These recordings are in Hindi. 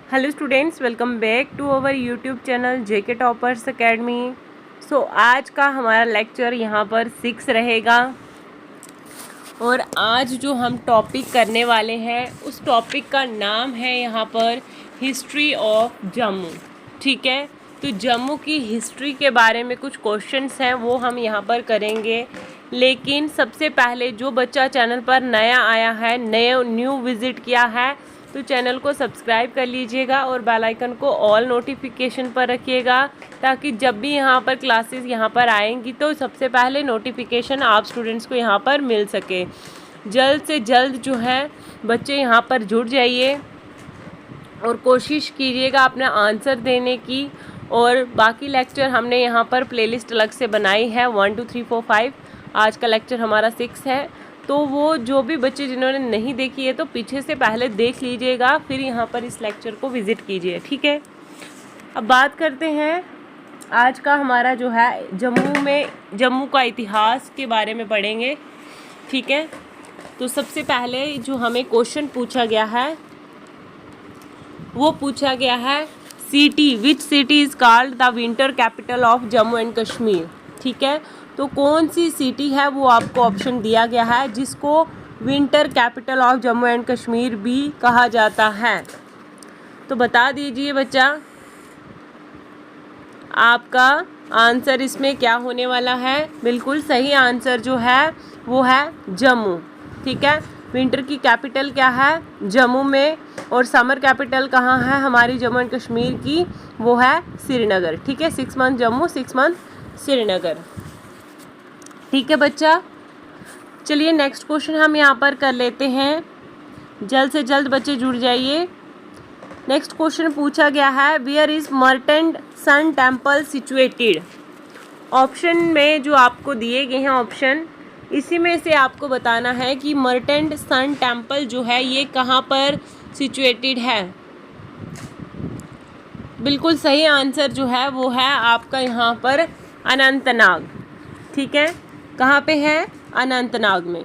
Hello students, welcome back to our YouTube channel JK toppers academy. So आज का हमारा लेक्चर यहाँ पर 6 रहेगा और आज जो हम टॉपिक करने वाले हैं उस टॉपिक का नाम है यहाँ पर हिस्ट्री ऑफ जम्मू। ठीक है, तो जम्मू की हिस्ट्री के बारे में कुछ क्वेश्चंस हैं वो हम यहाँ पर करेंगे। लेकिन सबसे पहले जो बच्चा चैनल पर नया आया है, न्यू विज़िट किया है, तो चैनल को सब्सक्राइब कर लीजिएगा और बेल आइकन को ऑल नोटिफिकेशन पर रखिएगा, ताकि जब भी यहाँ पर क्लासेस यहाँ पर आएंगी तो सबसे पहले नोटिफिकेशन आप स्टूडेंट्स को यहाँ पर मिल सके। जल्द से जल्द जो है बच्चे यहाँ पर जुड़ जाइए और कोशिश कीजिएगा अपना आंसर देने की। और बाकी लेक्चर हमने यहाँ पर प्लेलिस्ट अलग से बनाई है 1 2 3 4 5। आज का लेक्चर हमारा 6 है, तो वो जो भी बच्चे जिन्होंने नहीं देखी है तो पीछे से पहले देख लीजिएगा, फिर यहाँ पर इस लेक्चर को विज़िट कीजिए। ठीक है, अब बात करते हैं आज का हमारा जो है जम्मू का इतिहास के बारे में पढ़ेंगे। ठीक है, तो सबसे पहले जो हमें क्वेश्चन पूछा गया है वो पूछा गया है city, which city is called the winter capital of Jammu and Kashmir. ठीक है, तो कौन सी सिटी है वो आपको ऑप्शन दिया गया है जिसको winter capital of Jammu and Kashmir भी कहा जाता है। तो बता दीजिए बच्चा, आपका आंसर इसमें क्या होने वाला है। बिल्कुल सही आंसर जो है वो है जम्मू। ठीक है, विंटर की कैपिटल क्या है, जम्मू में, और समर कैपिटल कहाँ है हमारी जम्मू एंड कश्मीर की, वो है श्रीनगर। ठीक है, 6 मंथ जम्मू 6 मंथ श्रीनगर। ठीक है बच्चा, चलिए नेक्स्ट क्वेश्चन हम यहाँ पर कर लेते हैं। जल्द से जल्द बच्चे जुड़ जाइए। नेक्स्ट क्वेश्चन पूछा गया है, where is Martand sun temple situated. Option में जो आपको दिए गए हैं ऑप्शन, इसी में से आपको बताना है कि मर्टेंट सन टेम्पल जो है ये कहाँ पर सिचुएटेड है। बिल्कुल सही आंसर जो है वो है आपका यहाँ पर अनंतनाग। ठीक है, कहाँ पे है, अनंतनाग में।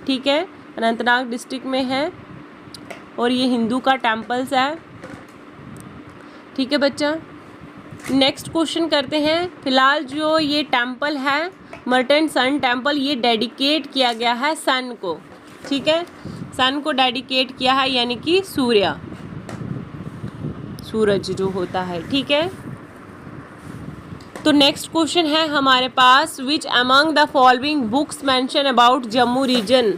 ठीक है, अनंतनाग डिस्ट्रिक्ट में है और ये हिंदू का टेम्पल्स है। ठीक है बच्चा, नेक्स्ट क्वेश्चन करते हैं। फिलहाल जो ये टेम्पल है मर्टेंट सन टेम्पल, ये डेडिकेट किया गया है सन को। ठीक है, सन को डेडिकेट किया है, यानी कि सूरज जो होता है। ठीक है, तो नेक्स्ट क्वेश्चन है हमारे पास, which among the following books mention about Jammu region.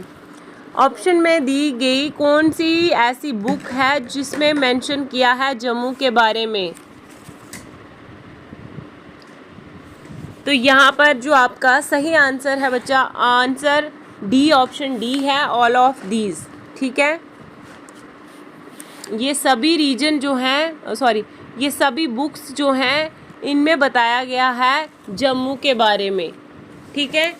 Option में दी गई कौन सी ऐसी बुक है जिसमें मेंशन किया है जम्मू के बारे में। तो यहाँ पर जो आपका सही आंसर है बच्चा, आंसर डी, ऑप्शन डी है, ऑल ऑफ दीज। ठीक है, ये सभी रीजन जो हैं, ये सभी बुक्स जो हैं इनमें बताया गया है जम्मू के बारे में। ठीक है,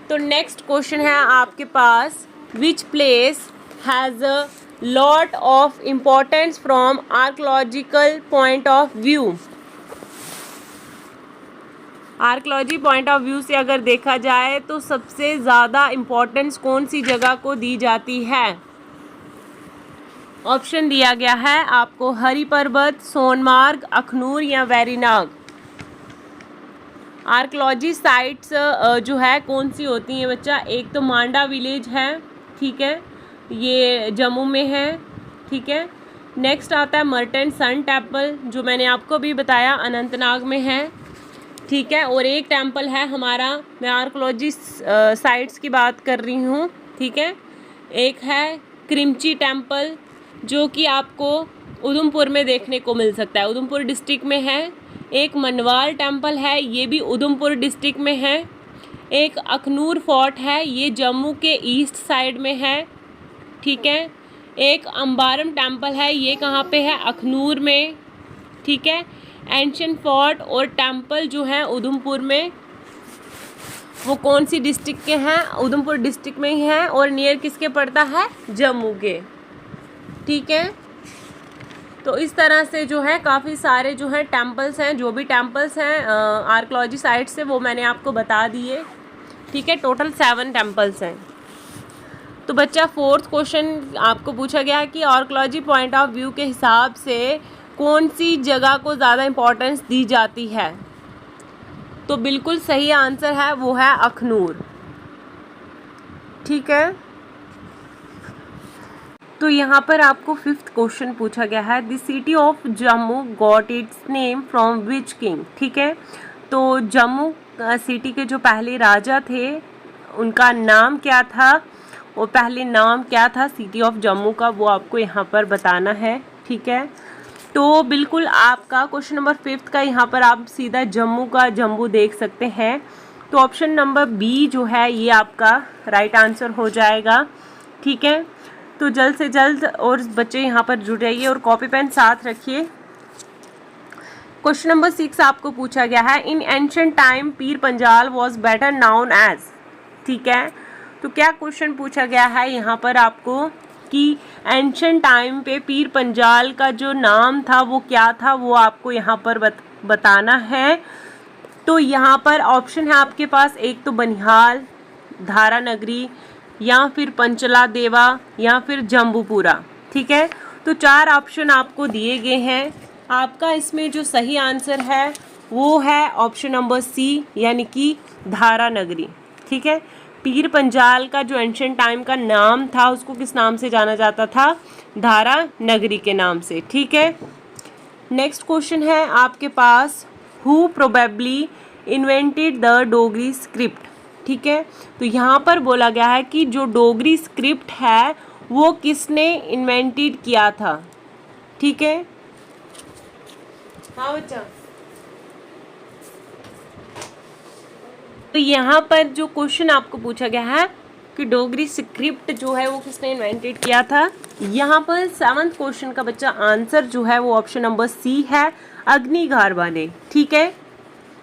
तो नेक्स्ट क्वेश्चन है आपके पास, which place has a lot of importance from archaeological point of view. Archaeology point of view से अगर देखा जाए तो सबसे ज़्यादा इम्पोर्टेंस कौन सी जगह को दी जाती है। ऑप्शन दिया गया है आपको, हरी पर्वत, सोनमार्ग, अखनूर या वेरीनाग। आर्कोलॉजी साइट्स जो है कौन सी होती हैं बच्चा, एक तो मांडा विलेज है। ठीक है, ये जम्मू में है। ठीक है, नेक्स्ट आता है मर्टेंट सन टेम्पल, जो मैंने आपको भी बताया अनंतनाग में है। ठीक है, और एक टेम्पल है हमारा, मैं आर्कोलॉजी साइट्स की बात कर रही हूँ। ठीक है, एक है क्रिमची टेम्पल जो कि आपको उधमपुर में देखने को मिल सकता है, उधमपुर डिस्ट्रिक्ट में है। एक मनवाल टेम्पल है, ये भी उधमपुर डिस्ट्रिक्ट में है। एक अखनूर फोर्ट है, ये जम्मू के ईस्ट साइड में है। ठीक है, एक अंबारम टेम्पल है, ये कहाँ पे है, अखनूर में। ठीक है, एंशिएंट फोर्ट और टेम्पल जो है उधमपुर में, वो कौन सी डिस्ट्रिक्ट के हैं, उधमपुर डिस्ट्रिक्ट में ही है और नियर किसके पड़ता है, जम्मू के। ठीक है, तो इस तरह से जो है काफ़ी सारे जो है टेम्पल्स हैं, जो भी टेम्पल्स हैं आर्कोलॉजी साइट से वो मैंने आपको बता दिए। ठीक है, टोटल 7 टेम्पल्स हैं। तो बच्चा फोर्थ क्वेश्चन आपको पूछा गया है कि आर्कियोलॉजी पॉइंट ऑफ व्यू के हिसाब से कौन सी जगह को ज़्यादा इम्पोर्टेंस दी जाती है। तो बिल्कुल सही आंसर है वो है अखनूर। ठीक है, तो यहाँ पर आपको फिफ्थ क्वेश्चन पूछा गया है, the city of Jammu got its name from which king. ठीक है, तो जम्मू सिटी के जो पहले राजा थे उनका नाम क्या था, और पहले नाम क्या था सिटी ऑफ जम्मू का, वो आपको यहाँ पर बताना है। ठीक है, तो बिल्कुल आपका क्वेश्चन नंबर फिफ्थ का यहाँ पर आप सीधा जम्मू का जम्बू देख सकते हैं। तो ऑप्शन नंबर बी जो है ये आपका राइट आंसर हो जाएगा। ठीक है, तो जल्द से जल्द और बच्चे यहाँ पर जुड़ जाइए और कॉपी पेन साथ रखिए। क्वेश्चन नंबर 6 आपको पूछा गया है, इन ancient time Pir Panjal was better known as. ठीक है, तो क्या क्वेश्चन पूछा गया है यहाँ पर आपको कि एंशिएंट टाइम पे पीर पंजाल का जो नाम था वो क्या था, वो आपको यहाँ पर बताना है। तो यहाँ पर ऑप्शन है आपके पास, एक तो बनिहाल, धारा नगरी, या फिर पंचला देवा, या फिर जम्बूपुरा। ठीक है, तो 4 ऑप्शन आपको दिए गए हैं। आपका इसमें जो सही आंसर है वो है ऑप्शन नंबर सी, यानी कि धारा नगरी। ठीक है, पीर पंजाल का जो एंशिएंट टाइम का नाम था उसको किस नाम से जाना जाता था, धारा नगरी के नाम से। ठीक है, नेक्स्ट क्वेश्चन है आपके पास, who probably invented the Dogri script. ठीक है, तो यहाँ पर बोला गया है कि जो डोगरी स्क्रिप्ट है वो किसने इन्वेंटेड किया था। ठीक है, हाँ बच्चा, तो यहाँ पर जो क्वेश्चन आपको पूछा गया है कि डोगरी स्क्रिप्ट जो है वो किसने इन्वेंटेड किया था, यहाँ पर 7th क्वेश्चन का बच्चा आंसर जो है वो ऑप्शन नंबर सी है, अग्निगारवा ने। ठीक है,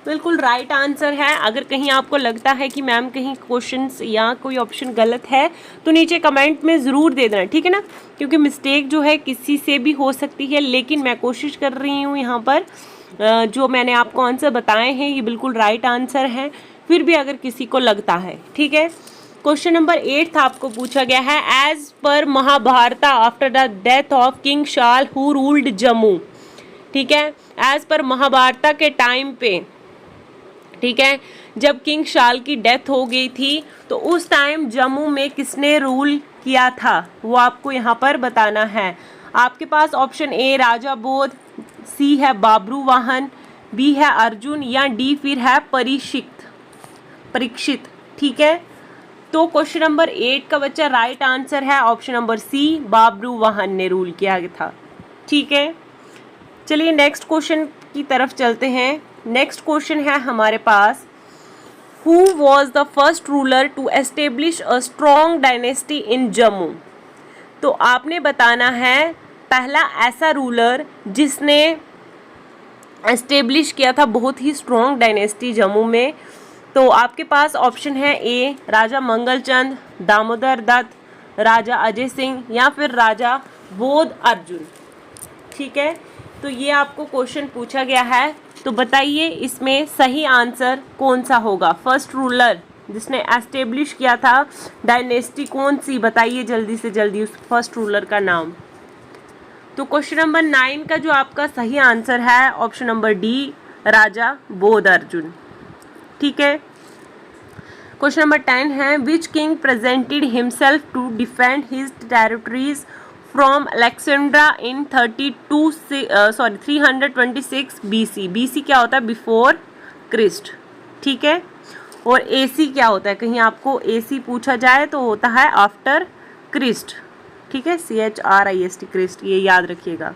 बिल्कुल राइट आंसर है। अगर कहीं आपको लगता है कि मैम कहीं क्वेश्चंस या कोई ऑप्शन गलत है तो नीचे कमेंट में ज़रूर दे देना। ठीक है ना, क्योंकि मिस्टेक जो है किसी से भी हो सकती है, लेकिन मैं कोशिश कर रही हूँ यहाँ पर जो मैंने आपको आंसर बताए हैं ये बिल्कुल राइट आंसर हैं, फिर भी अगर किसी को लगता है। ठीक है, क्वेश्चन नंबर 8 आपको पूछा गया है, एज पर Mahabharata after the death of king Shal who ruled Jammu. ठीक है, एज पर महाभारत के टाइम पे, ठीक है, जब किंग शाल की डेथ हो गई थी तो उस टाइम जम्मू में किसने रूल किया था वो आपको यहाँ पर बताना है। आपके पास ऑप्शन ए राजा बोध, सी है बाबरू वाहन, बी है अर्जुन, या डी फिर है परीक्षित। ठीक है, तो क्वेश्चन नंबर 8 का बच्चा राइट आंसर है ऑप्शन नंबर सी, बाबरू वाहन ने रूल किया था। ठीक है, चलिए नेक्स्ट क्वेश्चन की तरफ चलते हैं। नेक्स्ट क्वेश्चन है हमारे पास, who was the first ruler to establish a strong dynasty in Jammu. तो आपने बताना है पहला ऐसा रूलर जिसने एस्टेब्लिश किया था बहुत ही स्ट्रॉन्ग डायनेस्टी जम्मू में। तो आपके पास ऑप्शन है ए राजा मंगलचंद, दामोदर दत्त, राजा अजय सिंह, या फिर राजा बोध अर्जुन। ठीक है, तो ये आपको क्वेश्चन पूछा गया है, तो बताइए इसमें सही आंसर कौन सा होगा। फर्स्ट रूलर जिसने एस्टेब्लिश किया था डायनेस्टी कौन सी, बताइए जल्दी से जल्दी उस फर्स्ट रूलर का नाम। तो क्वेश्चन नंबर 9 का जो आपका सही आंसर है ऑप्शन नंबर डी, राजा बोध अर्जुन। ठीक है, क्वेश्चन नंबर 10 है, which king presented himself to defend his territories from Alexandra in 326 BC। BC क्या होता है, बिफोर क्रिस्ट। ठीक है, और AC क्या होता है, कहीं आपको AC पूछा जाए तो होता है आफ्टर क्रिस्ट। ठीक है, CHRIST क्रिस्ट, ये याद रखिएगा।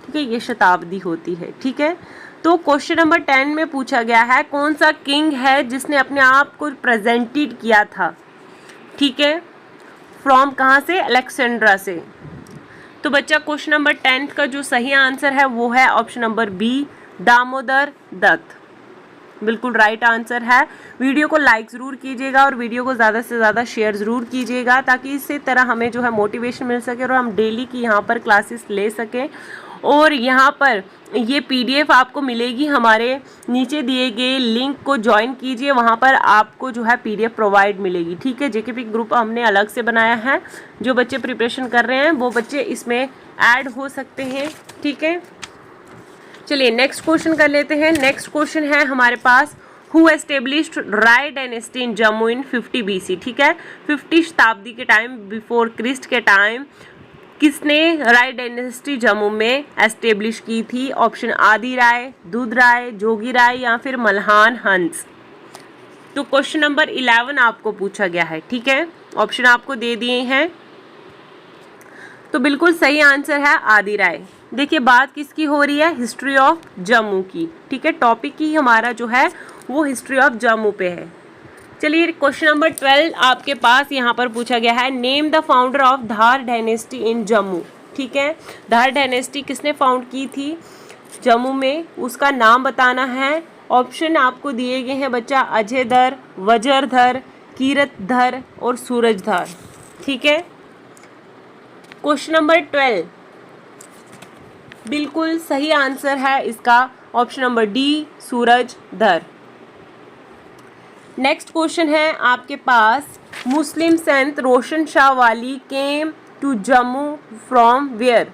ठीक है, ये शताब्दी होती है। ठीक है, तो क्वेश्चन नंबर 10 में पूछा गया है कौन सा किंग है जिसने अपने आप को प्रेजेंटेड किया था। ठीक है, फ्रॉम कहाँ से, अलेक्जेंड्रा से। तो बच्चा क्वेश्चन नंबर 10 का जो सही आंसर है वो है option number B, Damodar Dutt. बिल्कुल राइट आंसर है। वीडियो को लाइक ज़रूर कीजिएगा और वीडियो को ज़्यादा से ज़्यादा शेयर ज़रूर कीजिएगा, ताकि इसी तरह हमें जो है मोटिवेशन मिल सके और हम डेली की यहाँ पर क्लासेस ले सकें। और यहाँ पर ये पीडीएफ आपको मिलेगी, हमारे नीचे दिए गए लिंक को ज्वाइन कीजिए, वहाँ पर आपको जो है पीडीएफ प्रोवाइड मिलेगी। ठीक है, जेकेपी ग्रुप हमने अलग से बनाया है, जो बच्चे प्रिपरेशन कर रहे हैं वो बच्चे इसमें ऐड हो सकते हैं। ठीक है, चलिए नेक्स्ट क्वेश्चन कर लेते हैं। नेक्स्ट क्वेश्चन है हमारे पास, who established Rai dynasty in Jammu in 50 BC। ठीक है, 50 शताब्दी के टाइम, बिफोर क्रिस्ट के टाइम किसने राय डायनेस्टी जम्मू में एस्टेब्लिश की थी? ऑप्शन आदि राय, दूध राय, जोगी राय या फिर मल्हान हंस। तो क्वेश्चन नंबर 11 आपको पूछा गया है। ठीक है, ऑप्शन आपको दे दिए हैं, तो बिल्कुल सही आंसर है आदि राय। देखिए बात किसकी हो रही है? हिस्ट्री ऑफ जम्मू की। ठीक है, टॉपिक ही हमारा जो है वो हिस्ट्री ऑफ जम्मू पे है। चलिए क्वेश्चन नंबर 12 आपके पास यहाँ पर पूछा गया है, name the founder of Dhar dynasty in Jammu. ठीक है, धार डायनेस्टी किसने फाउंड की थी जम्मू में, उसका नाम बताना है। ऑप्शन आपको दिए गए हैं बच्चा, अजयधर, वजरधर, कीरतधर और सूरजधर। ठीक है, क्वेश्चन नंबर 12 बिल्कुल सही आंसर है इसका, option number D, Surajdhar. Next question है आपके पास, Muslim sant Roshan Shah Wali came to Jammu from where.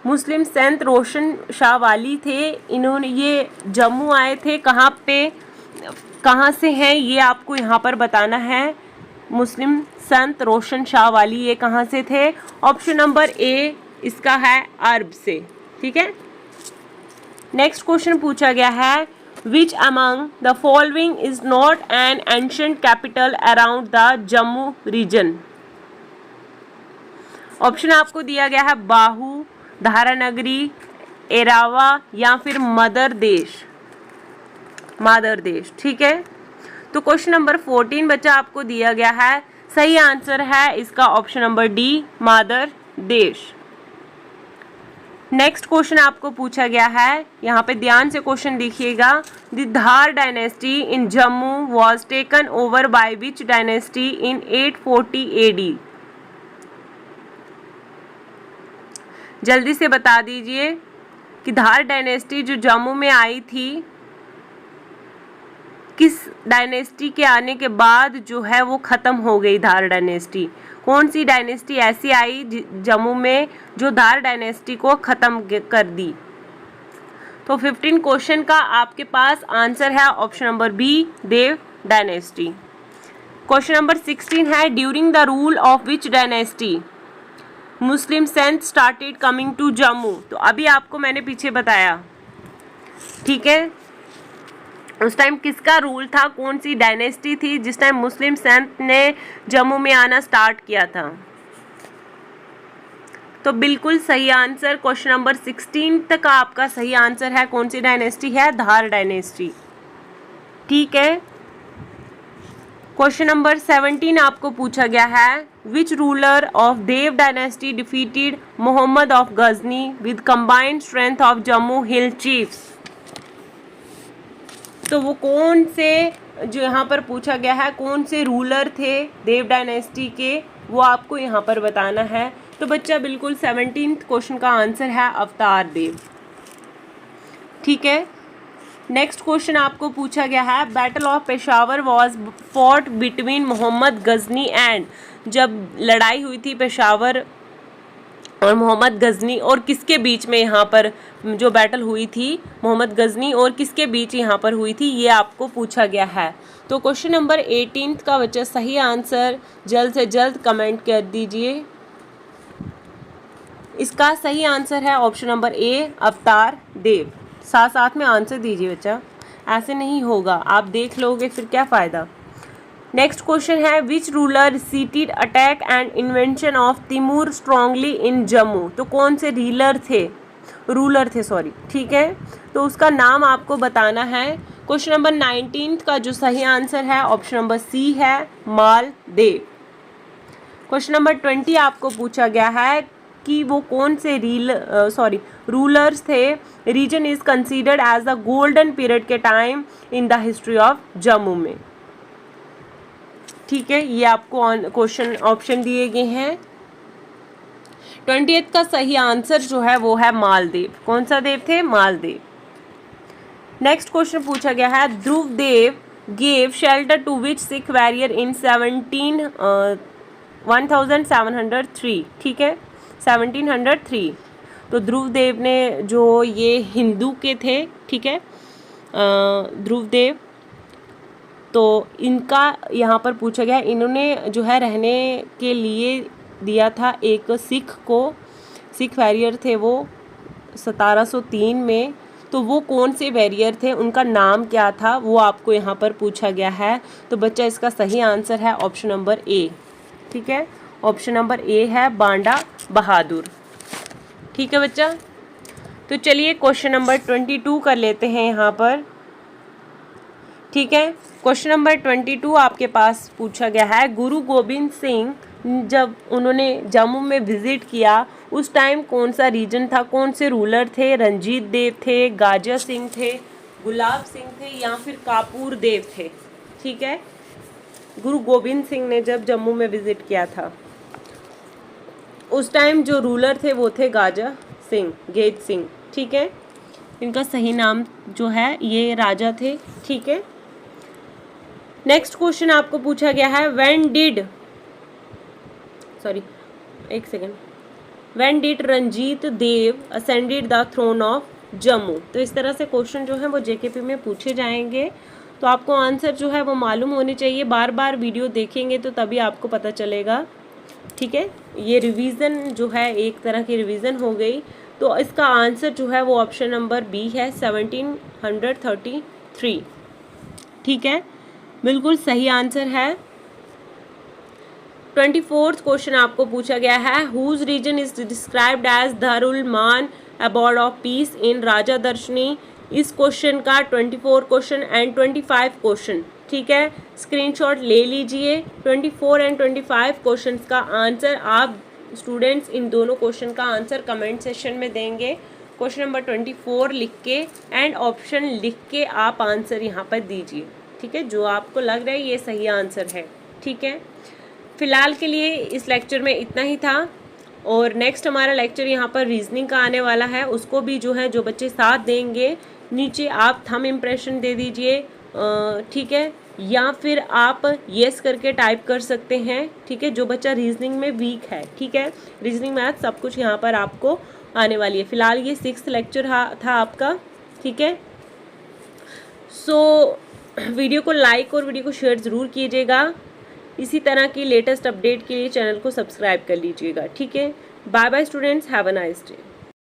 Muslim sant Roshan Shah वाली थे, इन्होंने ये जम्मू आए थे, कहाँ पे, कहाँ से हैं ये आपको यहाँ पर बताना है। मुस्लिम संत रोशन शाह वाली ये कहाँ से थे? ऑप्शन नंबर ए इसका है अरब से। ठीक है, नेक्स्ट क्वेश्चन पूछा गया है, Which among the following is not an ancient capital around the Jammu region? Option आपको दिया गया है बाहू, धारानगरी, एरावा या फिर मदर देश। ठीक है, तो क्वेश्चन नंबर 14 बच्चा आपको दिया गया है, सही आंसर है इसका ऑप्शन नंबर डी, मादर देश। नेक्स्ट क्वेश्चन आपको पूछा गया है, यहाँ पे ध्यान से क्वेश्चन देखिएगा, the Dhar dynasty in Jammu was taken over by which dynasty in 840 AD। जल्दी से बता दीजिए कि धार डायनेस्टी जो जम्मू में आई थी, किस डायनेस्टी के आने के बाद जो है वो ख़त्म हो गई धार डायनेस्टी। कौन सी डायनेस्टी ऐसी आई जम्मू में जो धार डायनेस्टी को ख़त्म कर दी? तो 15 क्वेश्चन का आपके पास आंसर है option number B, Dev dynasty. Question number 16 है, during the rule of which dynasty Muslim saint started coming to Jammu. तो अभी आपको मैंने पीछे बताया। ठीक है, उस टाइम किसका रूल था, कौन सी डायनेस्टी थी जिस टाइम मुस्लिम संत ने जम्मू में आना स्टार्ट किया था? तो बिल्कुल सही आंसर क्वेश्चन नंबर 16 तक आपका सही आंसर है। कौन सी डायनेस्टी है? धार डायनेस्टी। ठीक है, क्वेश्चन नंबर 17 आपको पूछा गया है, which ruler of Dev dynasty defeated Mohammad of Ghazni with combined strength of Jammu hill chiefs. तो वो कौन से, जो यहाँ पर पूछा गया है, कौन से रूलर थे देव डायनेस्टी के, वो आपको यहाँ पर बताना है। तो बच्चा बिल्कुल 17th क्वेश्चन का आंसर है अवतार देव। ठीक है, नेक्स्ट क्वेश्चन आपको पूछा गया है, battle of Peshawar was fought between Mohammad Ghazni and. जब लड़ाई हुई थी पेशावर और मोहम्मद गजनी और किसके बीच में, यहाँ पर जो बैटल हुई थी मोहम्मद गजनी और किसके बीच यहाँ पर हुई थी, ये आपको पूछा गया है। तो क्वेश्चन नंबर 18 का बच्चा सही आंसर जल्द से जल्द कमेंट कर दीजिए। इसका सही आंसर है ऑप्शन नंबर ए, अवतार देव। साथ साथ में आंसर दीजिए बच्चा, ऐसे नहीं होगा, आप देख लोगे फिर क्या फ़ायदा। नेक्स्ट क्वेश्चन है, which ruler seated attack and invention of Timur strongly इन जम्मू। तो कौन से रूलर थे सॉरी। ठीक है, तो उसका नाम आपको बताना है। क्वेश्चन नंबर 19 का जो सही आंसर है ऑप्शन नंबर सी है, मालदेव। क्वेश्चन नंबर 20 आपको पूछा गया है कि वो कौन से रूलर्स थे। Region is considered as the golden period के time in the history of Jammu में। ठीक है, ये आपको क्वेश्चन ऑप्शन दिए गए हैं। 20th का सही आंसर जो है वो है मालदीव। कौन सा देव थे? मालदीव। नेक्स्ट क्वेश्चन पूछा गया है, Dhruv Dev gave shelter to which Sikh warrior in 1703। ठीक है, 1703। तो ध्रुव देव ने जो ये हिंदू के थे, ठीक है, ध्रुव देव, तो इनका यहाँ पर पूछा गया, इन्होंने जो है रहने के लिए दिया था एक सिख को, सिख वॉरियर थे वो 1703 में। तो वो कौन से वॉरियर थे, उनका नाम क्या था, वो आपको यहाँ पर पूछा गया है। तो बच्चा इसका सही आंसर है ऑप्शन नंबर ए। ठीक है, ऑप्शन नंबर ए है बांडा बहादुर। ठीक है बच्चा, तो चलिए क्वेश्चन नंबर 22 कर लेते हैं यहाँ पर। ठीक है, क्वेश्चन नंबर 22 आपके पास पूछा गया है, गुरु गोबिंद सिंह जब उन्होंने जम्मू में विजिट किया उस टाइम कौन सा रीजन था, कौन से रूलर थे? रंजीत देव थे, गाजा सिंह थे, गुलाब सिंह थे, या फिर कापूर देव थे? ठीक है, गुरु गोबिंद सिंह ने जब जम्मू में विजिट किया था उस टाइम जो रूलर थे वो थे गाजा सिंह, गेज सिंह। ठीक है, इनका सही नाम जो है ये राजा थे। ठीक है, नेक्स्ट क्वेश्चन आपको पूछा गया है, when did Ranjit Dev ascended the throne of Jammu. तो इस तरह से क्वेश्चन जो है वो जेकेपी में पूछे जाएंगे, तो आपको आंसर जो है वो मालूम होने चाहिए। बार बार वीडियो देखेंगे तो तभी आपको पता चलेगा। ठीक है, ये रिवीजन जो है एक तरह की रिवीजन हो गई। तो इसका आंसर जो है वो ऑप्शन नंबर बी है, 1733। ठीक है, बिल्कुल सही आंसर है। 24th क्वेश्चन आपको पूछा गया है, whose region is described as Darul Aman abode of peace in Raja Darshani. इस क्वेश्चन का 24 क्वेश्चन एंड 25 क्वेश्चन, ठीक है, स्क्रीनशॉट ले लीजिए। 24 एंड 25 क्वेश्चन का आंसर आप स्टूडेंट्स इन दोनों क्वेश्चन का आंसर कमेंट सेक्शन में देंगे। क्वेश्चन नंबर 24 लिख के एंड ऑप्शन लिख के आप आंसर यहाँ पर दीजिए। ठीक है, जो आपको लग रहा है ये सही आंसर है। ठीक है, फिलहाल के लिए इस लेक्चर में इतना ही था, और नेक्स्ट हमारा लेक्चर यहाँ पर रीजनिंग का आने वाला है। उसको भी जो है जो बच्चे साथ देंगे नीचे आप थंब इम्प्रेशन दे दीजिए। ठीक है, या फिर आप येस करके टाइप कर सकते हैं। ठीक है, जो बच्चा रीजनिंग में वीक है। ठीक है, रीजनिंग मैथ सब कुछ यहाँ पर आपको आने वाली है। फिलहाल ये 6th लेक्चर था आपका। ठीक है, सो वीडियो को लाइक और वीडियो को शेयर ज़रूर कीजिएगा। इसी तरह की लेटेस्ट अपडेट के लिए चैनल को सब्सक्राइब कर लीजिएगा। ठीक है, bye bye students, have a nice day.